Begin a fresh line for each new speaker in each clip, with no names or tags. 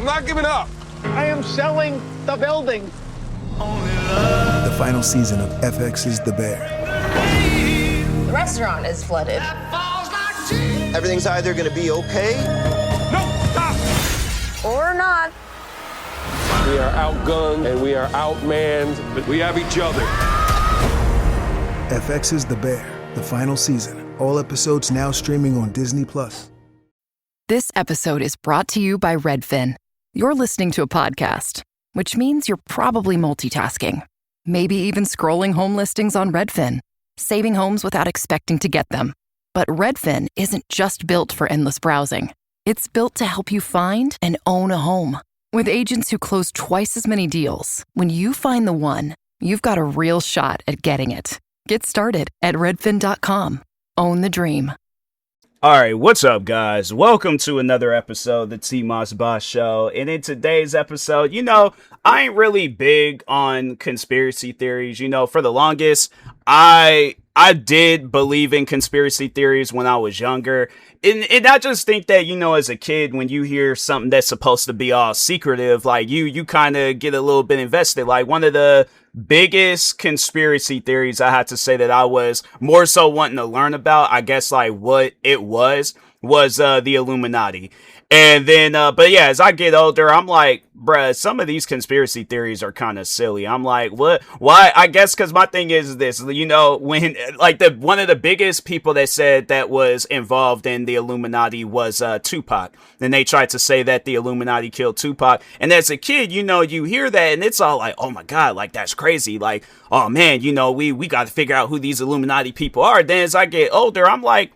I'm not giving up.
I am selling the building.
The final season of FX's The Bear.
The restaurant is flooded.
Everything's either gonna be okay.
No, stop!
Or not.
We are outgunned and we are outmanned, but we have each other.
FX's The Bear, the final season. All episodes now streaming on Disney+.
This episode is brought to you by Redfin. You're listening to a podcast, which means you're probably multitasking. Maybe even scrolling home listings on Redfin, saving homes without expecting to get them. But Redfin isn't just built for endless browsing. It's built to help you find and own a home. With agents who close twice as many deals, when you find the one, you've got a real shot at getting it. Get started at redfin.com. Own the dream.
All right, what's up, guys? Welcome to another episode of the TMossBoss Show. And in today's episode, I ain't really big on conspiracy theories. For the longest, I did believe in conspiracy theories when I was younger. And I just think that, as a kid, when you hear something that's supposed to be all secretive, like you kind of get a little bit invested. Like one of the biggest conspiracy theories I had to say that I was more so wanting to learn about, I guess, like what it was the Illuminati. And then, but yeah, as I get older, I'm like, bruh, some of these conspiracy theories are kind of silly. I'm like, what? Why? I guess because my thing is this, when like one of the biggest people that said that was involved in the Illuminati was Tupac. And they tried to say that the Illuminati killed Tupac. And as a kid, you hear that and it's all like, oh my God, like that's crazy. Like, oh man, we got to figure out who these Illuminati people are. Then as I get older, I'm like,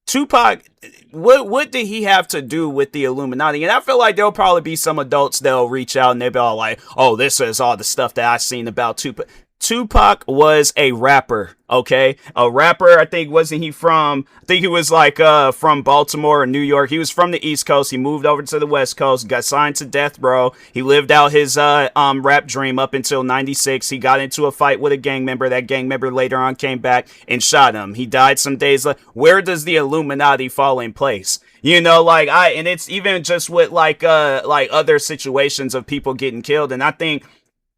Tupac, what did he have to do with the Illuminati? And I feel like there'll probably be some adults that'll reach out and they'll be all like, oh, this is all the stuff that I've seen about Tupac. Tupac was a rapper, okay? A rapper, I think, wasn't he from, I think he was like from Baltimore or New York. He was from the East Coast. He moved over to the West Coast, got signed to Death Row. He lived out his rap dream up until 96. He got into a fight with a gang member. That gang member later on came back and shot him. He died some days later. Where does the Illuminati fall in place? And it's even just with like other situations of people getting killed. And I think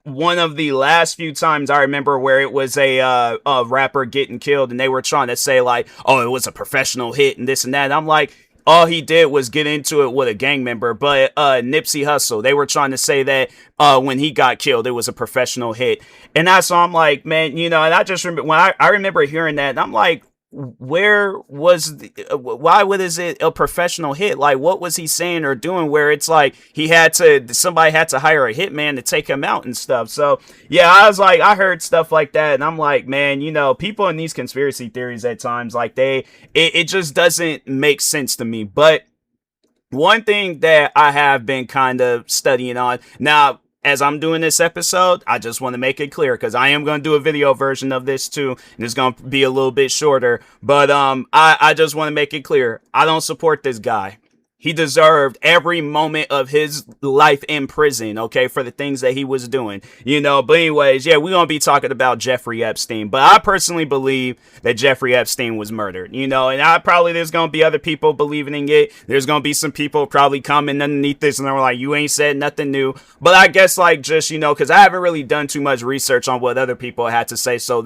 one of the last few times I remember where it was a rapper getting killed and they were trying to say like, oh, it was a professional hit and this and that. And I'm like, all he did was get into it with a gang member. But Nipsey Hussle, they were trying to say that when he got killed, it was a professional hit. And that's why I'm like, man, and I just remember when I remember hearing that and I'm like, why is it a professional hit? Like, what was he saying or doing where it's like somebody had to hire a hitman to take him out and stuff? So yeah, I was like, I heard stuff like that and I'm like, man, people in these conspiracy theories at times, like it just doesn't make sense to me. But one thing that I have been kind of studying on now, as I'm doing this episode, I just want to make it clear because I am going to do a video version of this too, and it's going to be a little bit shorter. But I just want to make it clear. I don't support this guy. He deserved every moment of his life in prison, okay, for the things that he was doing, But anyways, yeah, we're going to be talking about Jeffrey Epstein. But I personally believe that Jeffrey Epstein was murdered, and there's going to be other people believing in it. There's going to be some people probably coming underneath this and they're like, you ain't said nothing new. But I guess like just, because I haven't really done too much research on what other people had to say. So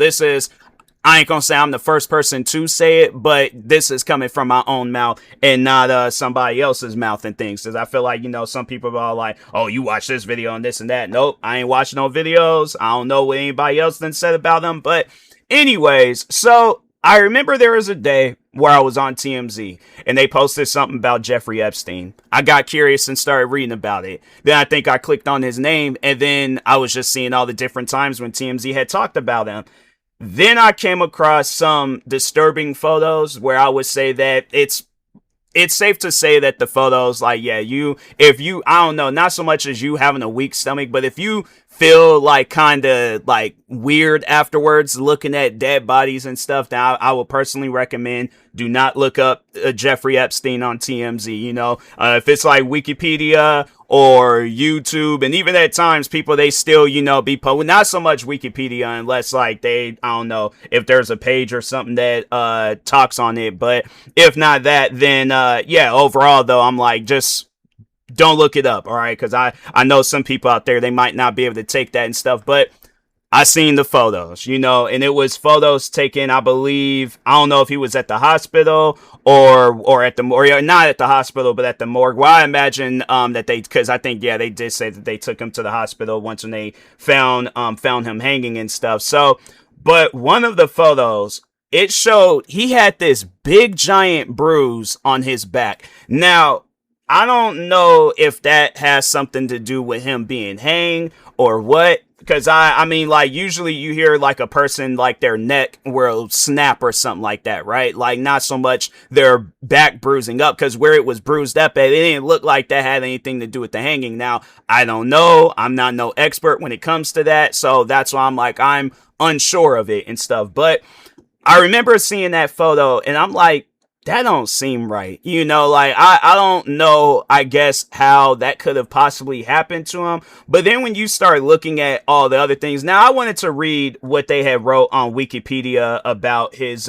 I ain't gonna say I'm the first person to say it, but this is coming from my own mouth and not somebody else's mouth and things. Because I feel like, some people are like, oh, you watch this video and this and that. Nope, I ain't watching no videos. I don't know what anybody else done said about them. But anyways, so I remember there was a day where I was on TMZ and they posted something about Jeffrey Epstein. I got curious and started reading about it. Then I think I clicked on his name and then I was just seeing all the different times when TMZ had talked about him. Then I came across some disturbing photos where I would say that it's safe to say that the photos, like, yeah, I don't know, not so much as you having a weak stomach, but if you feel like kind of like weird afterwards looking at dead bodies and stuff, now I would personally recommend do not look up Jeffrey Epstein on TMZ. If it's like Wikipedia or YouTube, and even at times people, they still, be posting, not so much Wikipedia unless like I don't know if there's a page or something that talks on it. But if not that, then yeah, overall though, I'm like, just don't look it up, all right? Because I know some people out there, they might not be able to take that and stuff, but I seen the photos, you know, and it was photos taken, I believe, I don't know if he was at the hospital or at the, or not at the hospital, but at the morgue. Well, I imagine that because I think, yeah, they did say that they took him to the hospital once when they found him hanging and stuff. So, but one of the photos, it showed he had this big giant bruise on his back. Now, I don't know if that has something to do with him being hanged or what. Because I mean, like, usually you hear like a person, like their neck will snap or something like that, right? Like, not so much their back bruising up, because where it was bruised up at, it didn't look like that had anything to do with the hanging. Now, I don't know. I'm not no expert when it comes to that. So that's why I'm like, I'm unsure of it and stuff. But I remember seeing that photo and I'm like, that don't seem right. You know, like, I don't know, I guess, how that could have possibly happened to him. But then when you start looking at all the other things, now I wanted to read what they had wrote on Wikipedia about his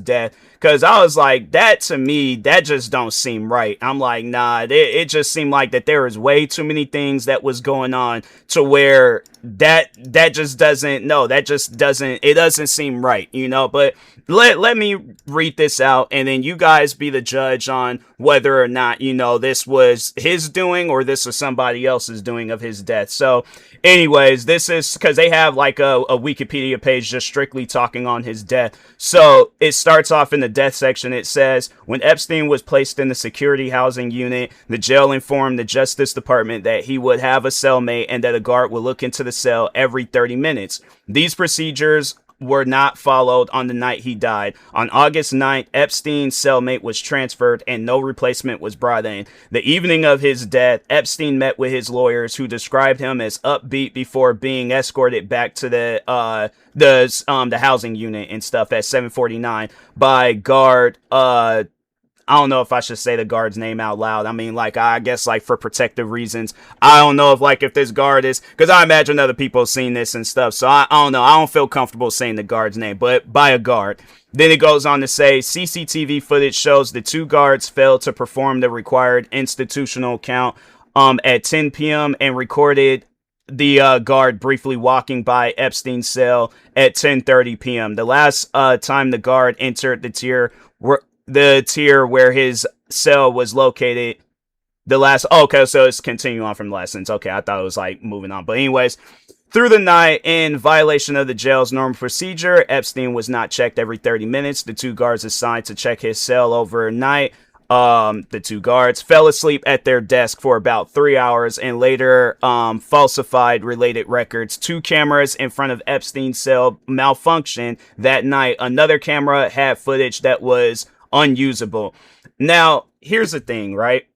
death. Because I was like, that to me, that just don't seem right. I'm like, nah, it just seemed like that there was way too many things that was going on to where that just doesn't, no, that just doesn't, it doesn't seem right, you know. But let me read this out and then you guys be the judge on whether or not, you know, this was his doing or this was somebody else's doing of his death. So anyways, this is because they have like a Wikipedia page just strictly talking on his death. So it starts off in the death section. It says, when Epstein was placed in the security housing unit, the jail informed the Justice Department that he would have a cellmate and that a guard would look into the cell every 30 minutes. These procedures were not followed on the night he died. On August 9th, Epstein's cellmate was transferred and no replacement was brought in. The evening of his death, Epstein met with his lawyers who described him as upbeat before being escorted back to the housing unit and stuff at 7:49 by guard I don't know if I should say the guard's name out loud. I mean, like, I guess, like, for protective reasons. I don't know if, like, if this guard is, because I imagine other people have seen this and stuff. So I don't know. I don't feel comfortable saying the guard's name, but by a guard. Then it goes on to say, CCTV footage shows the two guards failed to perform the required institutional count at 10 p.m. and recorded the guard briefly walking by Epstein's cell at 10:30 p.m. The last time the guard entered the tier where his cell was located, okay, so it's continuing on from the last sentence. Okay, I thought it was like moving on, but anyways, through the night, in violation of the jail's normal procedure, Epstein was not checked every 30 minutes. The two guards assigned to check his cell overnight, the two guards fell asleep at their desk for about 3 hours and later falsified related records. Two cameras in front of Epstein's cell malfunctioned that night. Another camera had footage that was unusable. Now, here's the thing, right?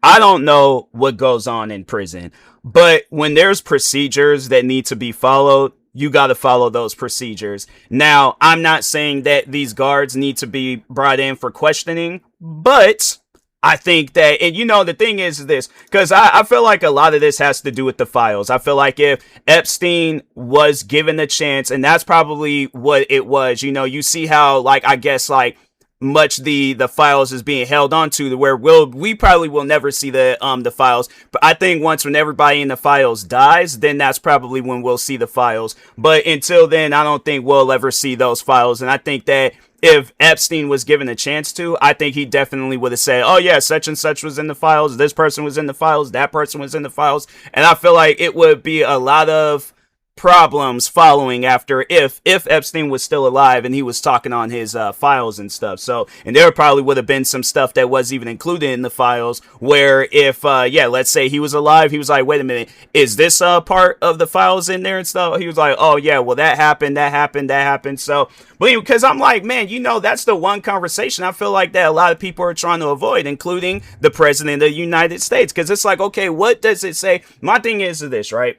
I don't know what goes on in prison, but when there's procedures that need to be followed, you got to follow those procedures. Now, I'm not saying that these guards need to be brought in for questioning, but I think that, and you know, the thing is this, because I feel like a lot of this has to do with the files. I feel like if Epstein was given a chance, and that's probably what it was, you know, you see how, like, I guess, like, much the files is being held onto to where we probably will never see the files. But I think when everybody in the files dies, then that's probably when we'll see the files. But until then, I don't think we'll ever see those files. And I think that if Epstein was given a chance to, I think he definitely would have said, oh yeah, such and such was in the files, this person was in the files, that person was in the files. And I feel like it would be a lot of problems following after if Epstein was still alive and he was talking on his files and stuff. So, and there probably would have been some stuff that was even included in the files where if let's say he was alive, he was like, wait a minute, is this part of the files in there and stuff? He was like, oh yeah, well that happened. So, but because I'm like, man, you know, that's the one conversation I feel like that a lot of people are trying to avoid, including the president of the United States, because it's like, okay, what does it say? My thing is this, right?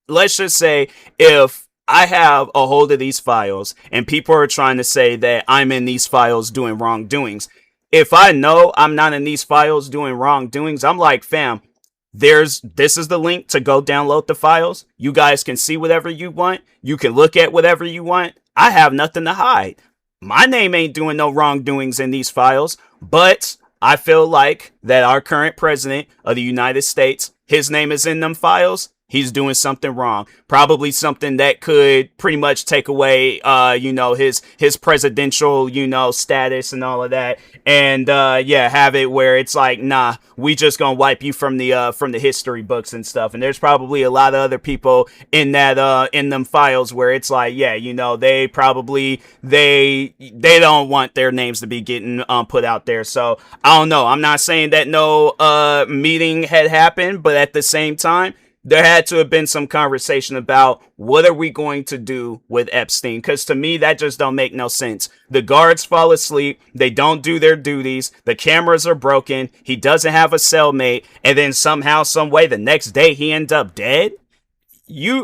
Let's just say if I have a hold of these files and people are trying to say that I'm in these files doing wrongdoings. If I know I'm not in these files doing wrongdoings, I'm like, fam, this is the link to go download the files. You guys can see whatever you want. You can look at whatever you want. I have nothing to hide. My name ain't doing no wrongdoings in these files, but I feel like that our current president of the United States, his name is in them files. He's doing something wrong. Probably something that could pretty much take away, his presidential, status and all of that. And, have it where it's like, nah, we just gonna wipe you from the history books and stuff. And there's probably a lot of other people in that, in them files where it's like, they probably, they don't want their names to be getting, put out there. So I don't know. I'm not saying that no, meeting had happened, but at the same time, there had to have been some conversation about what are we going to do with Epstein? Because to me, that just don't make no sense. The guards fall asleep. They don't do their duties. The cameras are broken. He doesn't have a cellmate. And then somehow, some way, the next day he ends up dead.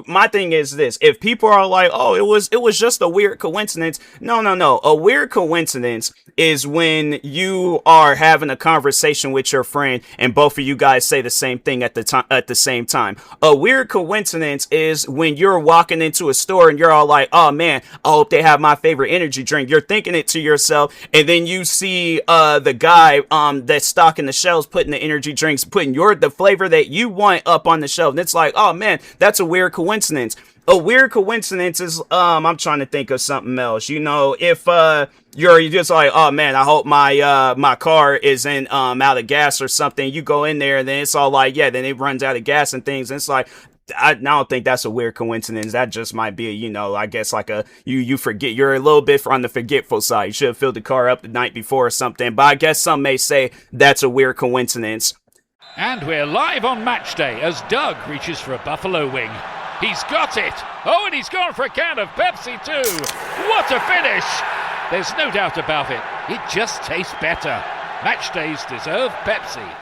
My thing is this: if people are like, oh, it was just a weird coincidence. No. A weird coincidence is when you are having a conversation with your friend and both of you guys say the same thing at the same time. A weird coincidence is when you're walking into a store and you're all like, oh man, I hope they have my favorite energy drink. You're thinking it to yourself, and then you see the guy that's stocking the shelves putting the energy drinks, putting the flavor that you want up on the shelf. And it's like, oh man, that's a weird coincidence. A weird coincidence is I'm trying to think of something else. If you're just like, oh man, I hope my car isn't out of gas or something. You go in there and then it's all like, yeah, then it runs out of gas and things. And it's like, I don't think that's a weird coincidence. That just might be, I guess like you forget. You're a little bit on the forgetful side. You should have filled the car up the night before or something. But I guess some may say that's a weird coincidence.
And we're live on match day as Doug reaches for a buffalo wing. He's got it! Oh, and he's gone for a can of Pepsi too! What a finish! There's no doubt about it. It just tastes better. Match days deserve Pepsi.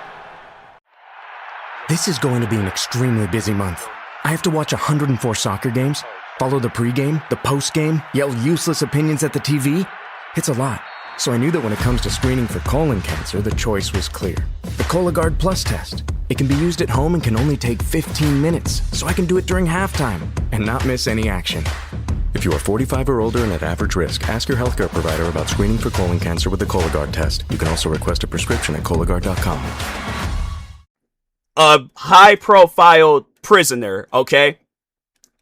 This is going to be an extremely busy month. I have to watch 104 soccer games, follow the pregame, the postgame, yell useless opinions at the TV. It's a lot. So I knew that when it comes to screening for colon cancer, the choice was clear. The Cologuard Plus test. It can be used at home and can only take 15 minutes, so I can do it during halftime and not miss any action. If you are 45 or older and at average risk, ask your healthcare provider about screening for colon cancer with the Cologuard test. You can also request a prescription at Cologuard.com.
A high-profile prisoner, okay,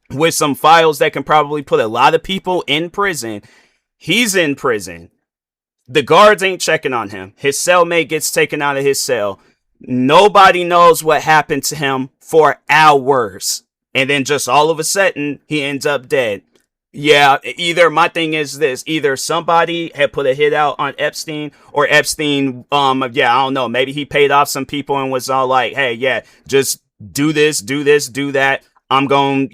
with some files that can probably put a lot of people in prison. He's in prison. The guards ain't checking on him. His cellmate gets taken out of his cell. Nobody knows what happened to him for hours. And then just all of a sudden, he ends up dead. Yeah, my thing is this. Either somebody had put a hit out on Epstein, or Epstein, I don't know. Maybe he paid off some people and was all like, hey, yeah, just do this, do that. I'm going,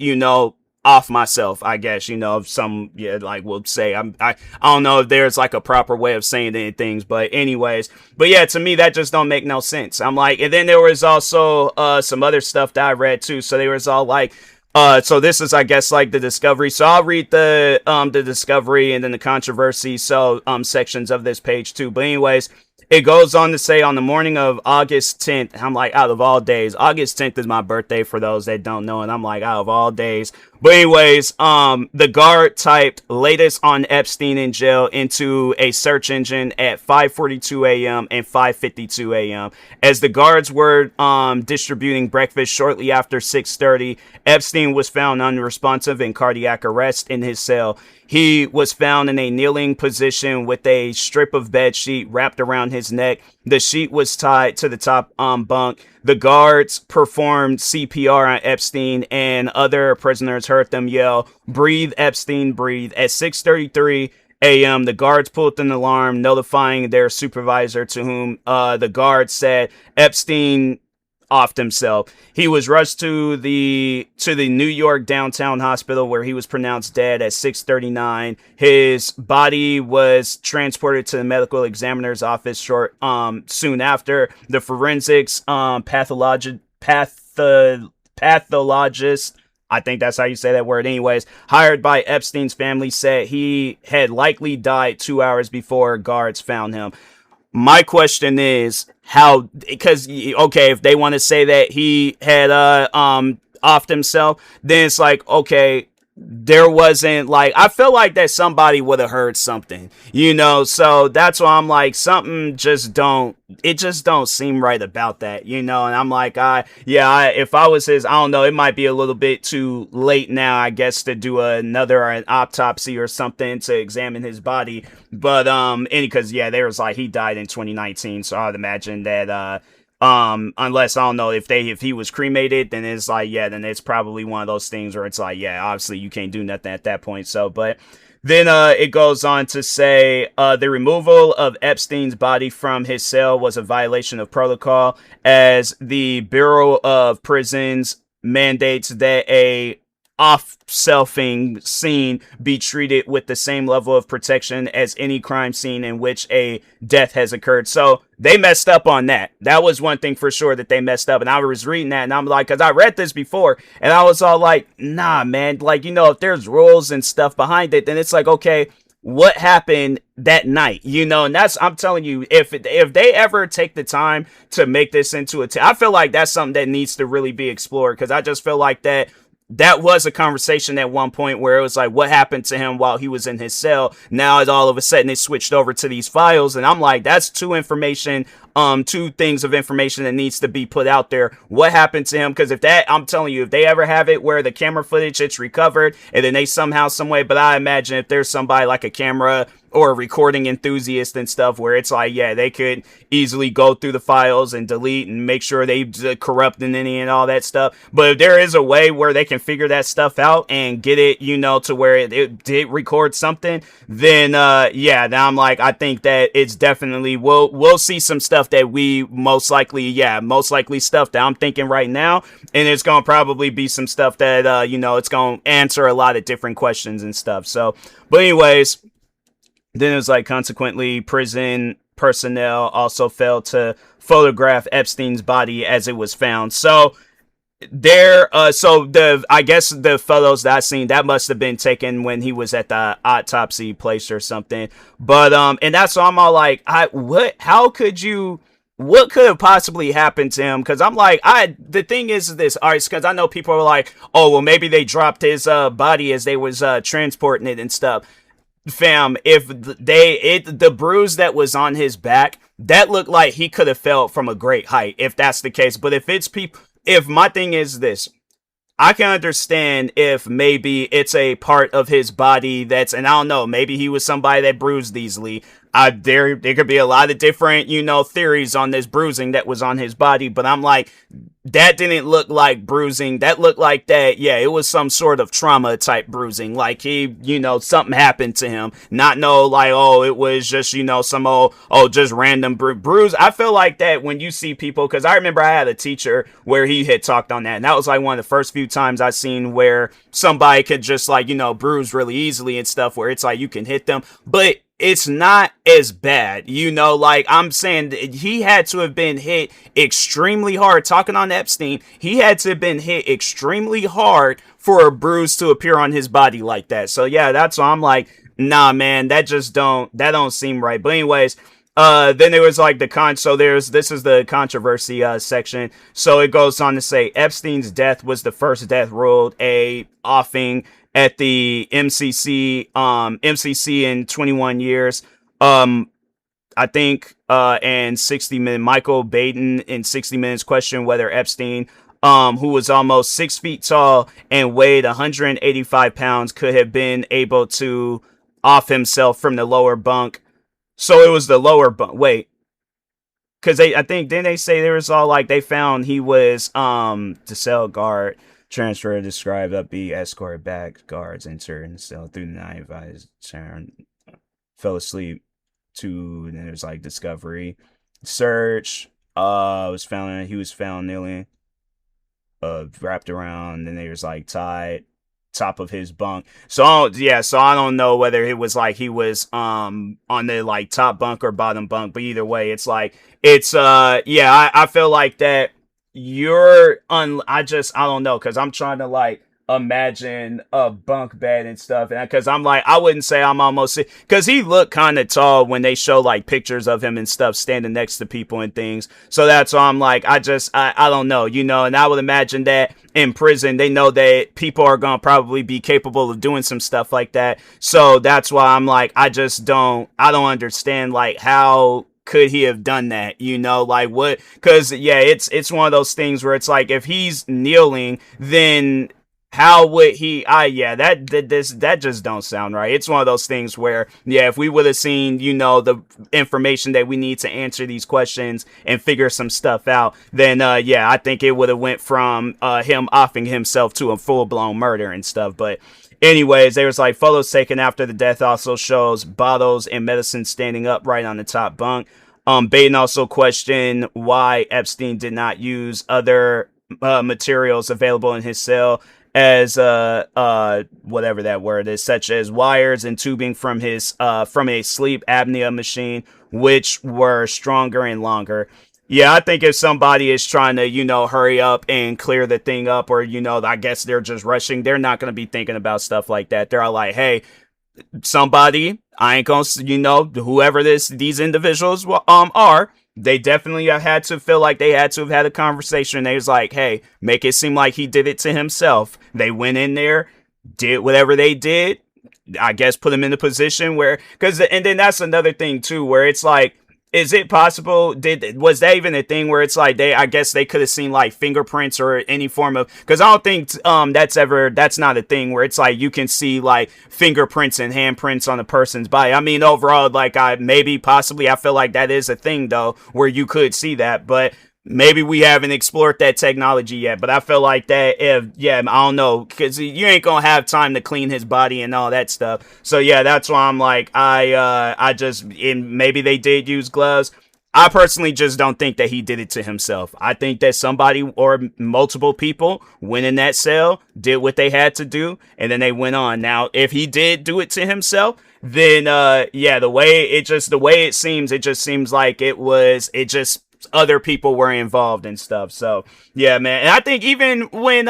off myself, I guess, some, we'll say, I don't know if there's like a proper way of saying any things, but anyways, to me, that just don't make no sense. I'm like, and then there was also, some other stuff that I read too. So they was all like, so this is, I guess, like the discovery. So I'll read the discovery and then the controversy. So, sections of this page too. But anyways, it goes on to say on the morning of August 10th, I'm like, out of all days, August 10th is my birthday for those that don't know. And I'm like, out of all days. But anyways, the guard typed latest on Epstein in jail into a search engine at 5:42 a.m. and 5:52 a.m. As the guards were distributing breakfast shortly after 6:30, Epstein was found unresponsive in cardiac arrest in his cell. He was found in a kneeling position with a strip of bed sheet wrapped around his neck. The sheet was tied to the top bunk. The guards performed CPR on Epstein, and other prisoners heard them yell, "Breathe, Epstein, breathe." At 6:33 a.m., the guards pulled an alarm, notifying their supervisor, to whom the guards said Epstein offed himself. He was rushed to the New York downtown hospital, where he was pronounced dead at 6:39. His body was transported to the medical examiner's office soon after. The forensics pathologist, I think that's how you say that word anyways, hired by Epstein's family, said he had likely died 2 hours before guards found him. My question is how, because, okay, if they want to say that he had offed himself, then it's like, okay, there wasn't like, I feel like that somebody would have heard something, so that's why I'm like, something just don't seem right about that, and I'm like, if I was his, I don't know, it might be a little bit too late now, I guess, to do an autopsy or something to examine his body, but because there was like, he died in 2019, so I'd imagine that unless, I don't know, if he was cremated, then it's like, then it's probably one of those things where it's like, obviously you can't do nothing at that point. So, but then it goes on to say, the removal of Epstein's body from his cell was a violation of protocol, as the Bureau of Prisons mandates that a off-selfing scene be treated with the same level of protection as any crime scene in which a death has occurred. So they messed up on that. That was one thing for sure that they messed up. And I was reading that and I'm like, because I read this before and I was all like, nah, man, like, if there's rules and stuff behind it, then it's like, okay, what happened that night, and that's, I'm telling you, if they ever take the time to make this into I feel like that's something that needs to really be explored, because I just feel like that was a conversation at one point where it was like, what happened to him while he was in his cell? Now it's all of a sudden it switched over to these files. And I'm like, that's two things of information that needs to be put out there. What happened to him? Because I'm telling you, if they ever have it where the camera footage, it's recovered and then they somehow, some way, but I imagine if there's somebody like a camera or a recording enthusiast and stuff where it's like, they could easily go through the files and delete and make sure they corrupting any and all that stuff. But if there is a way where they can figure that stuff out and get it, to where it did record something, then then I'm like, I think that it's definitely, we'll see some stuff that we most likely stuff that I'm thinking right now, and it's gonna probably be some stuff that it's gonna answer a lot of different questions and stuff. So, but anyways, then it was like, consequently, prison personnel also failed to photograph Epstein's body as it was found. So I guess the photos that I seen, that must have been taken when he was at the autopsy place or something. But and that's why I'm all like, what could have possibly happened to him? Because I'm like, the thing is this, all right, because I know people are like, oh, well, maybe they dropped his body as they was transporting it and stuff. Fam, if the bruise that was on his back, that looked like he could have fell from a great height, if that's the case. But if my thing is this, I can understand if maybe it's a part of his body and I don't know, maybe he was somebody that bruised easily. There could be a lot of different, theories on this bruising that was on his body, but I'm like, that didn't look like bruising. That looked like it was some sort of trauma type bruising. Like he, something happened to him. Not it was just, some just random bruise. I feel like that when you see people, because I remember I had a teacher where he had talked on that, and that was like one of the first few times I seen where somebody could just bruise really easily and stuff, where it's like you can hit them, but it's not as bad, like I'm saying, he had to have been hit extremely hard. Talking on Epstein, he had to have been hit extremely hard for a bruise to appear on his body like that. So that's why I'm like, nah, man, that don't seem right. But anyways, then there was like this is the controversy section. So it goes on to say, Epstein's death was the first death ruled a offing at the MCC in 21 years. I think and 60 Minutes, Michael Baden in 60 Minutes questioned whether Epstein, who was almost 6 feet tall and weighed 185 pounds, could have been able to off himself from the lower bunk. So it was the lower bunk. Wait. Because I think, didn't they say there was all like, they found he was the cell guard transfer described upbeat, escort back, guards entered and cell through the night, advised turn, fell asleep to, then there's like discovery, search, he was found kneeling, wrapped around, then there's like tied top of his bunk. So I don't know whether it was like he was on the like top bunk or bottom bunk, but either way, it's like I feel like that I don't know, because I'm trying to like imagine a bunk bed and stuff. And because I'm like, I wouldn't say I'm almost, because he looked kind of tall when they show like pictures of him and stuff standing next to people and things. So that's why I'm like, I don't know, you know, and I would imagine that in prison, they know that people are going to probably be capable of doing some stuff like that. So that's why I'm like, I don't understand like how could he have done that, you know, like what, because yeah, it's one of those things where it's like, if he's kneeling, then how would he, that just don't sound right. It's one of those things where, yeah, if we would have seen, you know, the information that we need to answer these questions and figure some stuff out, then, yeah, I think it would have went from, him offing himself to a full-blown murder and stuff. But anyways, there was like photos taken after the death also shows bottles and medicine standing upright on the top bunk. Baden also questioned why Epstein did not use other, materials available in his cell, as whatever that word is, such as wires and tubing from his from a sleep apnea machine, which were stronger and longer. Yeah, I think if somebody is trying to, you know, hurry up and clear the thing up, or, you know, I guess they're just rushing, they're not going to be thinking about stuff like that. They're all like, hey, somebody, I ain't gonna, you know, whoever these individuals are, they definitely had to feel like they had to have had a conversation. They was like, hey, make it seem like he did it to himself. They went in there, did whatever they did, I guess put him in a position where, and then that's another thing too, where it's like, is it possible, was that even a thing where it's like I guess they could have seen like fingerprints or any form of, because I don't think that's not a thing where it's like you can see like fingerprints and handprints on a person's body. I mean, overall, like possibly I feel like that is a thing though, where you could see that, but maybe we haven't explored that technology yet. But I feel like that I don't know, because you ain't gonna have time to clean his body and all that stuff. So yeah, that's why I'm like, maybe they did use gloves. I personally just don't think that he did it to himself. I think that somebody or multiple people went in that cell, did what they had to do, and then they went on. Now, if he did do it to himself, then the way it seems, it just seems like other people were involved and stuff. So yeah, man. And I think even when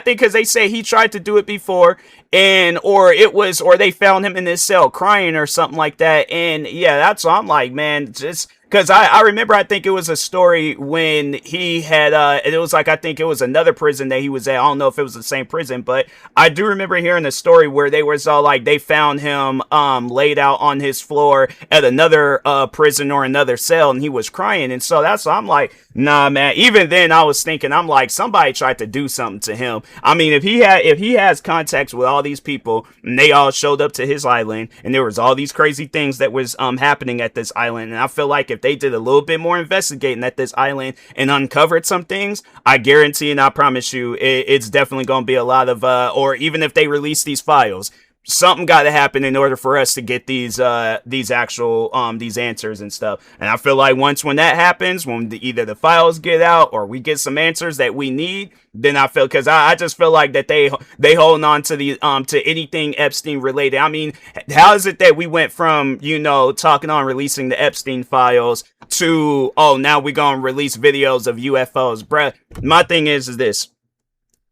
because they say he tried to do it before, or they found him in his cell crying or something like that. And yeah, that's why I'm like, man, just because I remember, I think it was a story when he had, it was like, I think it was another prison that he was at. I don't know if it was the same prison, but I do remember hearing a story where they was all like, they found him, laid out on his floor at another, prison or another cell, and he was crying. And so that's why I'm like, nah, man. Even then I was thinking, I'm like, somebody tried to do something to him. I mean, if he has contacts with all these people and they all showed up to his island and there was all these crazy things that was, happening at this island. And I feel like if they did a little bit more investigating at this island and uncovered some things, I guarantee and I promise you it's definitely going to be a lot of, or even if they release these files, something got to happen in order for us to get these actual these answers and stuff. And I feel like when that happens, when either the files get out or we get some answers that we need, then I feel, because I just feel like that they holding on to the to anything Epstein related. I mean, how is it that we went from, you know, talking on releasing the Epstein files to, oh, now we're gonna release videos of UFOs, bruh? My thing is this: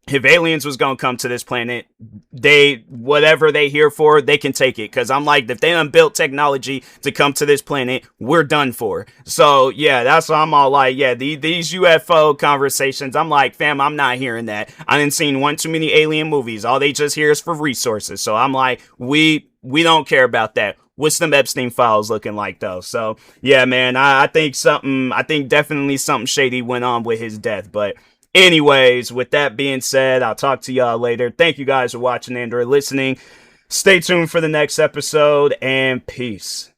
if aliens was gonna come to this planet, whatever they here for, they can take it. Cause I'm like, if they done built technology to come to this planet, we're done for. So yeah, that's why I'm all like, yeah, these UFO conversations, I'm like, fam, I'm not hearing that. I didn't seen one too many alien movies. All they just hear is for resources. So I'm like, we don't care about that. What's them Epstein files looking like though? So yeah, man, I think definitely something shady went on with his death. But anyways, with that being said, I'll talk to y'all later. Thank you guys for watching and or listening. Stay tuned for the next episode, and peace.